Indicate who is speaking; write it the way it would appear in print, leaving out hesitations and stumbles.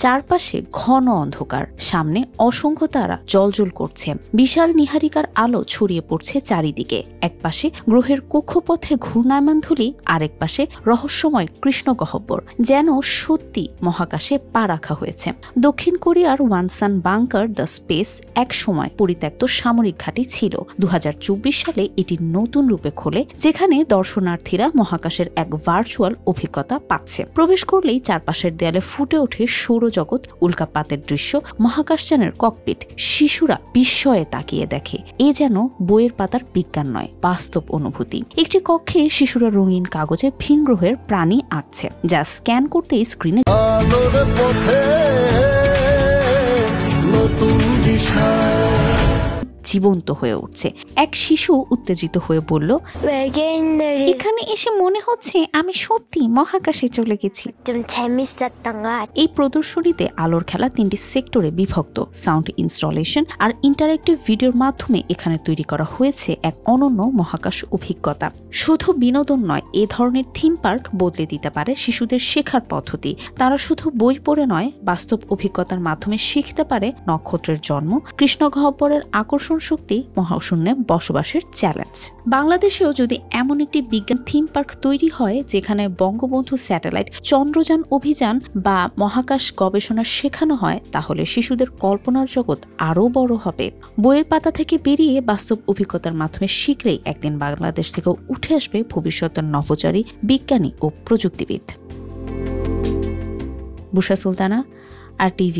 Speaker 1: চারপাশে ঘন অন্ধকার, সামনে অসংখ্য তারা জ্বলজ্বল করছে। বিশাল নীহারিকার আলো ছড়িয়ে পড়ছে চারিদিকে। একপাশে গ্রহের কক্ষপথে ঘূর্ণায়মান ধূলি, আরেক পাশে রহস্যময় কৃষ্ণগহ্বর, যেন সত্যি মহাকাশে পা রাখা হয়েছে। দক্ষিণ কোরিয়ার ওয়ানসান বাংকার দ্য স্পেস এক সময় পরিত্যক্ত সামরিক ঘাঁটি ছিল। 2024 সালে এটি নতুন রূপে খোলে, যেখানে দর্শনার্থীরা মহাকাশের এক ভার্চুয়াল অভিজ্ঞতা পাচ্ছে। প্রবেশ করলেই চারপাশের দেয়ালে ফুটে ওঠে সৌরজগৎ, উল্কাপাতের দৃশ্য, মহাকাশযানের ককপিট। শিশুরা বিস্ময়ে তাকিয়ে দেখে, এ যেন বইয়ের পাতার বিজ্ঞান নয়, বাস্তব অনুভূতি। একটি কক্ষে শিশুরা রঙিন কাগজে ভিন গ্রহের প্রাণী আঁকছে, যা স্ক্যান করতেই স্ক্রিনে জীবন্ত হয়ে উঠছে। এক শিশু উত্তেজিত হয়ে বলল, এখানে এসে মনে হচ্ছে আমি সত্যি মহাকাশে চলে গেছি। এই প্রদর্শনীতে আলোর খেলা 3টি সেক্টরে বিভক্ত। সাউন্ড ইনস্টলেশন আর ইন্টারেক্টিভ ভিডিওর মাধ্যমে এখানে তৈরি করা হয়েছে এক অনন্য মহাকাশ অভিজ্ঞতা। শুধু বিনোদন নয়, এ ধরনের থিম পার্ক বদলে দিতে পারে শিশুদের শেখার পদ্ধতি। তারা শুধু বই পড়ে নয়, বাস্তব অভিজ্ঞতার মাধ্যমে শিখতে পারে নক্ষত্রের জন্ম, কৃষ্ণগহ্বরের আকর্ষণ শক্তি, মহাশূন্যে বসবাসের চ্যালেঞ্জ। বাংলাদেশেও যদি এমন একটি বিজ্ঞান থিম পার্ক তৈরি হয়, যেখানে বঙ্গবন্ধু স্যাটেলাইট, চন্দ্রযান অভিযান বা মহাকাশ গবেষণা শেখানো হয়, তাহলে শিশুদের কল্পনার জগৎ আরও বড় হবে। বইয়ের পাতা থেকে বেরিয়ে বাস্তব অভিজ্ঞতার মাধ্যমে শিখলেই একদিন বাংলাদেশ থেকে উঠে আসবে ভবিষ্যতের নভোচারী বিজ্ঞানী ও প্রযুক্তিবিদ। বুশরা সুলতানা, RTV।